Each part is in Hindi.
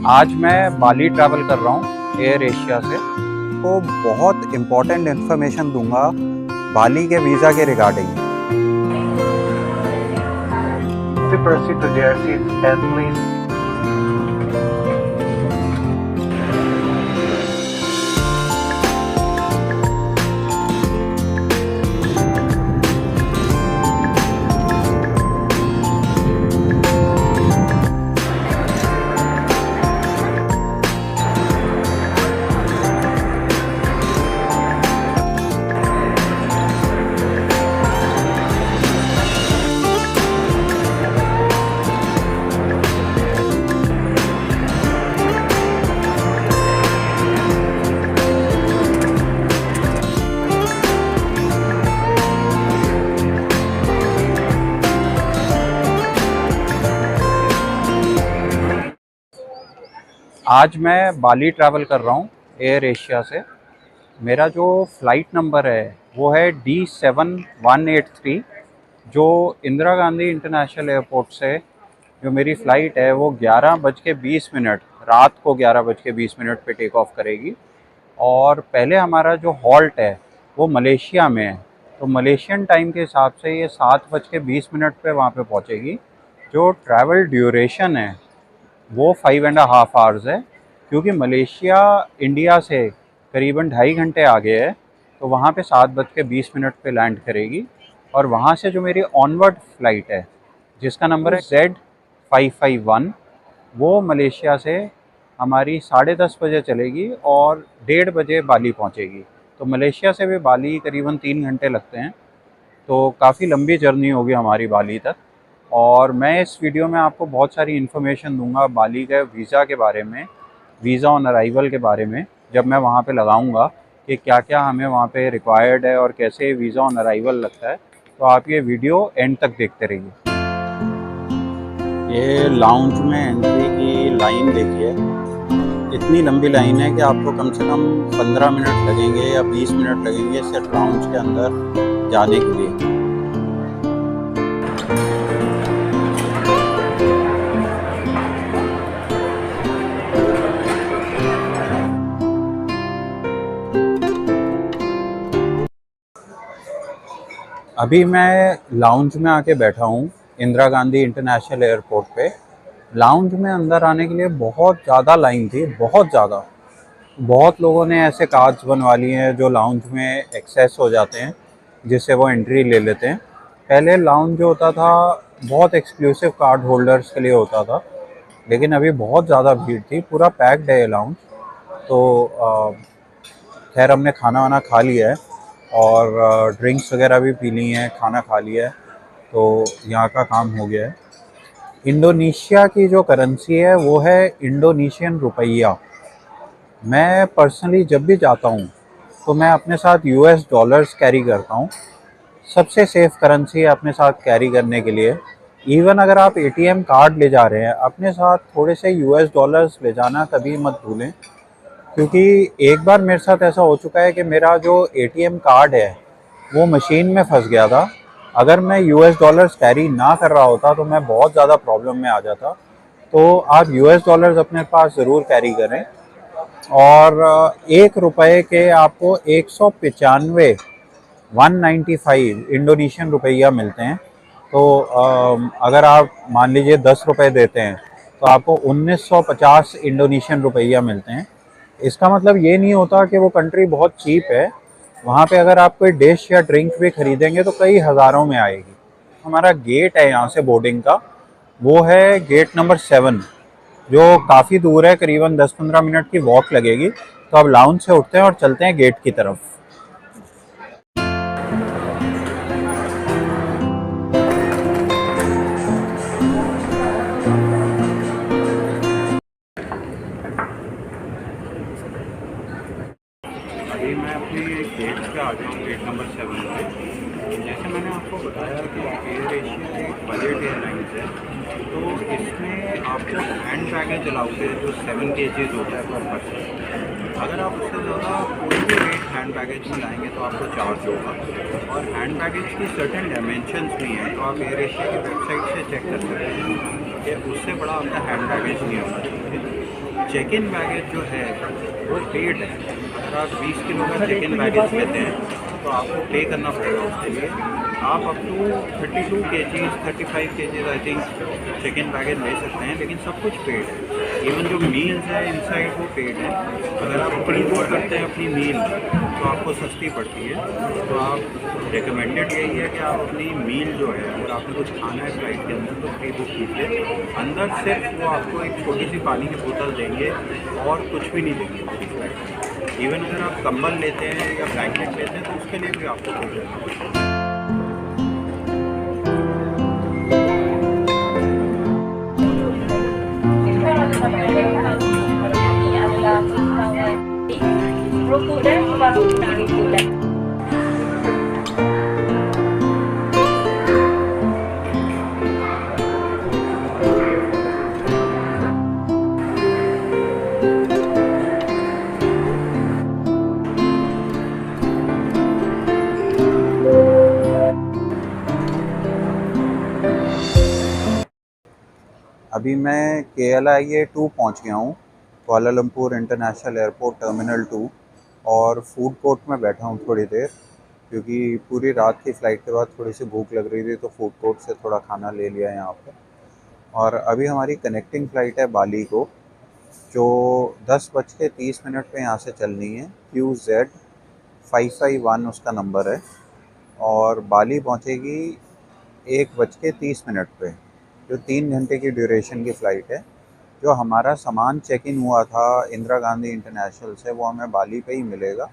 आज मैं बाली ट्रैवल कर रहा हूँ एयर एशिया से। को बहुत इम्पोर्टेंट इन्फॉर्मेशन दूंगा बाली के वीज़ा के regarding. To proceed to their seats and please. आज मैं बाली ट्रैवल कर रहा हूँ एयर एशिया से। मेरा जो फ़्लाइट नंबर है वो है D7183। जो इंदिरा गांधी इंटरनेशनल एयरपोर्ट से जो मेरी फ़्लाइट है वो 11:20 रात को 11:20 पे टेक ऑफ करेगी। और पहले हमारा जो हॉल्ट है वो मलेशिया में है, तो मलेशियन टाइम के हिसाब से ये 7:20 पे वहाँ पे पहुँचेगी। जो ट्रैवल ड्यूरेशन है वो 5.5 आवर्स है, क्योंकि मलेशिया इंडिया से करीबन 2.5 घंटे आगे है। तो वहाँ पे 7:20 पे लैंड करेगी। और वहाँ से जो मेरी ऑनवर्ड फ़्लाइट है जिसका नंबर है Z551, वो मलेशिया से हमारी 10:30 बजे चलेगी और 1:30 बजे बाली पहुँचेगी। तो मलेशिया से भी बाली करीबन 3 घंटे लगते हैं। तो काफ़ी लंबी जर्नी होगी हमारी बाली तक। और मैं इस वीडियो में आपको बहुत सारी इन्फॉर्मेशन दूंगा बाली के वीज़ा के बारे में, वीज़ा ऑन अराइवल के बारे में। जब मैं वहाँ पे लगाऊंगा कि क्या क्या हमें वहाँ पे रिक्वायर्ड है और कैसे वीज़ा ऑन अराइवल लगता है, तो आप ये वीडियो एंड तक देखते रहिए। ये लाउंज में एंट्री की लाइन देखिए, इतनी लंबी लाइन है कि आपको कम से कम 15 मिनट लगेंगे या 20 मिनट लगेंगे सिर्फ लाउंज के अंदर जाने के लिए। अभी मैं लाउंज में आके बैठा हूँ इंदिरा गांधी इंटरनेशनल एयरपोर्ट पे। लाउंज में अंदर आने के लिए बहुत ज़्यादा लाइन थी, बहुत ज़्यादा। बहुत लोगों ने ऐसे कार्ड्स बनवा लिए हैं जो लाउंज में एक्सेस हो जाते हैं, जिससे वो एंट्री ले लेते हैं। पहले लाउंज जो होता था बहुत एक्सक्लूसिव कार्ड होल्डर्स के लिए होता था, लेकिन अभी बहुत ज़्यादा भीड़ थी, पूरा पैक्ड है ये लाउंज। तो खैर हमने खाना वाना खा लिया है और ड्रिंक्स वगैरह भी पी ली हैं, खाना खा लिया है, तो यहाँ का काम हो गया है। इंडोनेशिया की जो करेंसी है वो है इंडोनेशियन रुपया। मैं पर्सनली जब भी जाता हूँ तो मैं अपने साथ US डॉलर्स कैरी करता हूँ। सबसे सेफ़ करेंसी है अपने साथ कैरी करने के लिए। इवन अगर आप ATM कार्ड ले जा रहे हैं, अपने साथ थोड़े से US डॉलर्स ले जाना कभी मत भूलें, क्योंकि एक बार मेरे साथ ऐसा हो चुका है कि मेरा जो ATM कार्ड है वो मशीन में फंस गया था। अगर मैं US डॉलर्स कैरी ना कर रहा होता तो मैं बहुत ज़्यादा प्रॉब्लम में आ जाता। तो आप US डॉलर्स अपने पास ज़रूर कैरी करें। और 1 रुपये के आपको 195 195 इंडोनेशियन रुपया मिलते हैं। तो अगर आप मान लीजिए 10 रुपये देते हैं तो आपको 1950 इंडोनेशियन रुपया मिलते हैं। इसका मतलब ये नहीं होता कि वो कंट्री बहुत चीप है। वहाँ पे अगर आप कोई डिश या ड्रिंक भी खरीदेंगे तो कई हज़ारों में आएगी। हमारा गेट है यहाँ से बोर्डिंग का, वो है गेट नंबर 7, जो काफ़ी दूर है, करीबन 10-15 मिनट की वॉक लगेगी। तो अब लाउंज से उठते हैं और चलते हैं गेट की तरफ। अभी मैं अपने गेट पे आ गया हूँ, गेट नंबर 7 पे। जैसे मैंने आपको बताया कि एयर एशिया एक बजट एयरलाइंस है, तो इसमें आपको हैंड बैगेज अलाउड है जो 7 kg होता है पर पर्सन। अगर आप उससे ज़्यादा कोई भी वेट हैंड बैगेज में लाएंगे तो आपको चार्ज होगा। और हैंड बैगेज की सर्टेन डायमेंशंस भी हैं, तो आप एयर एशिया की वेबसाइट से चेक कर सकते हैं कि उससे बड़ा आपका हैंड बैगेज नहीं होना चाहिए। चेक इन बैगेज जो है वो पेड है। अगर आप 20 किलो का चेक इन बैगेज लेते हैं तो आपको पे करना पड़ेगा उसके लिए। आप up to 32 kgs 35 kgs I think check in baggage ले सकते हैं, लेकिन सब कुछ पेड है। इवन जो मील्स है इनसाइड वो पेड है। अगर आप प्री बुक करते हैं अपनी मील तो आपको सस्ती पड़ती है। तो आप रिकमेंडेड यही है कि आप अपनी मील जो है, अगर आपने कुछ खाना है फ्लाइट के अंदर तो प्री बुक कीजिए। अंदर सिर्फ वो आपको एक छोटी सी पानी की बोतल देंगे और कुछ भी नहीं देंगे पूरी फ्लाइट में। इवन अगर आप कंबल लेते हैं या ब्लैंकेट लेते हैं तो उसके लिए भी आपको पे करना पड़ेगा। अभी मैं KLIA 2 पहुंच गया हूं, कुआलालंपुर इंटरनेशनल एयरपोर्ट टर्मिनल 2। और फूड कोर्ट में बैठा हूं थोड़ी देर, क्योंकि पूरी रात की फ़्लाइट के बाद थोड़ी सी भूख लग रही थी, तो फूड कोर्ट से थोड़ा खाना ले लिया यहाँ पर। और अभी हमारी कनेक्टिंग फ़्लाइट है बाली को, जो 10:30 पे यहाँ से चलनी है। QZ551 उसका नंबर है, और बाली पहुँचेगी 1:30 पे, जो 3 घंटे की ड्यूरेशन की फ़्लाइट है। जो हमारा सामान चेक इन हुआ था इंदिरा गांधी इंटरनेशनल से, वो हमें बाली पे ही मिलेगा।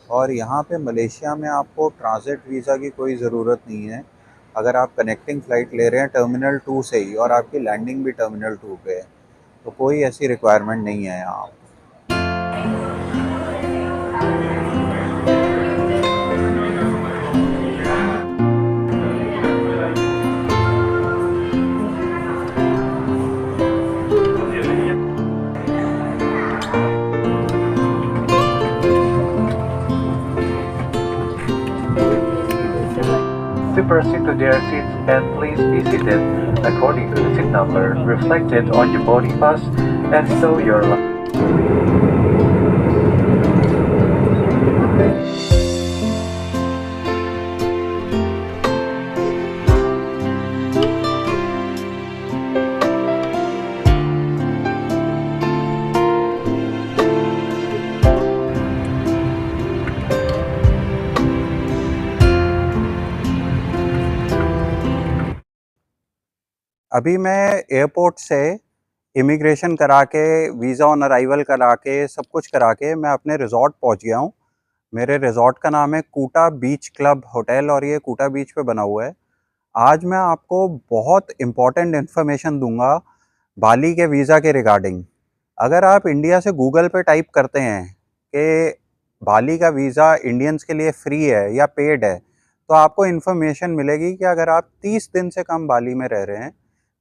और यहाँ पे मलेशिया में आपको ट्रांज़िट वीज़ा की कोई ज़रूरत नहीं है। अगर आप कनेक्टिंग फ़्लाइट ले रहे हैं टर्मिनल 2 से ही, और आपकी लैंडिंग भी टर्मिनल 2 पे है, तो कोई ऐसी रिक्वायरमेंट नहीं है यहाँ। To proceed to their seats, and please be seated according to the seat number reflected on your boarding pass and so your अभी मैं एयरपोर्ट से इमिग्रेशन करा के, वीज़ा ऑन अराइवल करा के, सब कुछ करा के मैं अपने रिज़ॉर्ट पहुंच गया हूं। मेरे रिज़ॉर्ट का नाम है कूटा बीच क्लब होटल, और ये कूटा बीच पे बना हुआ है। आज मैं आपको बहुत इम्पोर्टेंट इन्फॉर्मेशन दूंगा बाली के वीज़ा के रिगार्डिंग। अगर आप इंडिया से गूगल पे टाइप करते हैं कि बाली का वीज़ा इंडियंस के लिए फ्री है या पेड है, तो आपको इन्फॉर्मेशन मिलेगी कि अगर आप 30 दिन से कम बाली में रह रहे हैं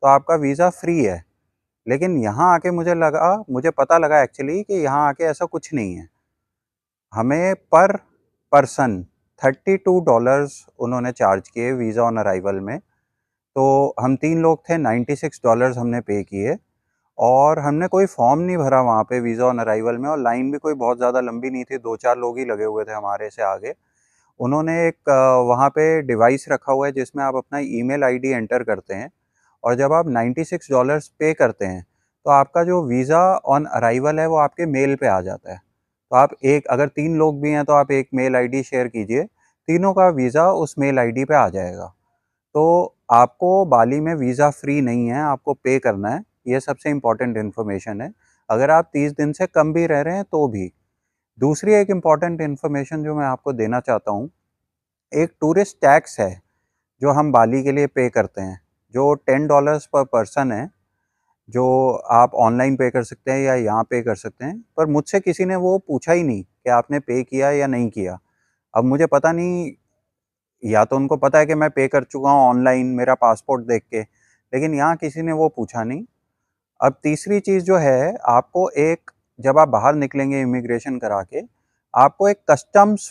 तो आपका वीज़ा फ्री है। लेकिन यहाँ आके मुझे पता लगा एक्चुअली कि यहाँ आके ऐसा कुछ नहीं है। हमें पर पर्सन $32 उन्होंने चार्ज किए वीज़ा ऑन अराइवल में। तो हम 3 लोग थे, $96 हमने पे किए। और हमने कोई फॉर्म नहीं भरा वहाँ पे वीज़ा ऑन अराइवल में, और लाइन भी कोई बहुत ज़्यादा लंबी नहीं थी, 2-4 लोग ही लगे हुए थे हमारे से आगे। उन्होंने एक वहाँ पे डिवाइस रखा हुआ है जिसमें आप अपना ईमेल आईडी एंटर करते हैं, और जब आप $96 पे करते हैं तो आपका जो वीज़ा ऑन अराइवल है वो आपके मेल पे आ जाता है। तो आप अगर 3 लोग भी हैं तो आप एक मेल आईडी शेयर कीजिए, तीनों का वीज़ा उस मेल आईडी पे आ जाएगा। तो आपको बाली में वीज़ा फ्री नहीं है, आपको पे करना है। ये सबसे इम्पॉर्टेंट इन्फॉर्मेशन है, अगर आप 30 दिन से कम भी रह रहे हैं तो भी। दूसरी एक इम्पॉर्टेंट इन्फॉर्मेशन जो मैं आपको देना चाहता हूँ, एक टूरिस्ट टैक्स है जो हम बाली के लिए पे करते हैं, जो $10 पर पर्सन है, जो आप ऑनलाइन पे कर सकते हैं या यहाँ पे कर सकते हैं। पर मुझसे किसी ने वो पूछा ही नहीं कि आपने पे किया या नहीं किया। अब मुझे पता नहीं, या तो उनको पता है कि मैं पे कर चुका हूँ ऑनलाइन मेरा पासपोर्ट देख के, लेकिन यहाँ किसी ने वो पूछा नहीं। अब तीसरी चीज़ जो है, आपको एक जब आप बाहर निकलेंगे इमिग्रेशन करा के, आपको एक कस्टम्स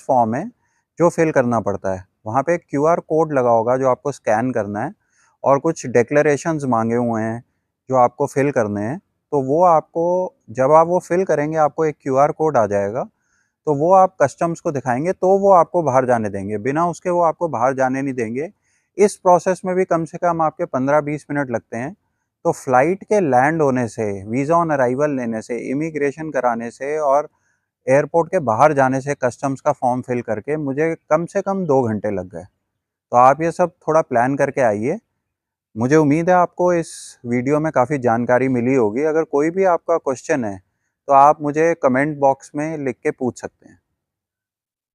फॉर्म है जो फिल करना पड़ता है। वहाँ पे एक क्यूआर कोड लगा होगा जो आपको स्कैन करना है, और कुछ डिक्लेरेशंस मांगे हुए हैं जो आपको फिल करने हैं। तो वो आपको, जब आप वो फिल करेंगे, आपको एक क्यूआर कोड आ जाएगा, तो वो आप कस्टम्स को दिखाएंगे तो वो आपको बाहर जाने देंगे। बिना उसके वो आपको बाहर जाने नहीं देंगे। इस प्रोसेस में भी कम से कम आपके 15-20 मिनट लगते हैं। तो फ्लाइट के लैंड होने से, वीज़ा ऑन अराइवल लेने से, इमिग्रेशन कराने से और एयरपोर्ट के बाहर जाने से कस्टम्स का फॉर्म फिल करके मुझे कम से कम 2 घंटे लग गए। तो आप ये सब थोड़ा प्लान करके आइए। मुझे उम्मीद है आपको इस वीडियो में काफ़ी जानकारी मिली होगी। अगर कोई भी आपका क्वेश्चन है तो आप मुझे कमेंट बॉक्स में लिख के पूछ सकते हैं।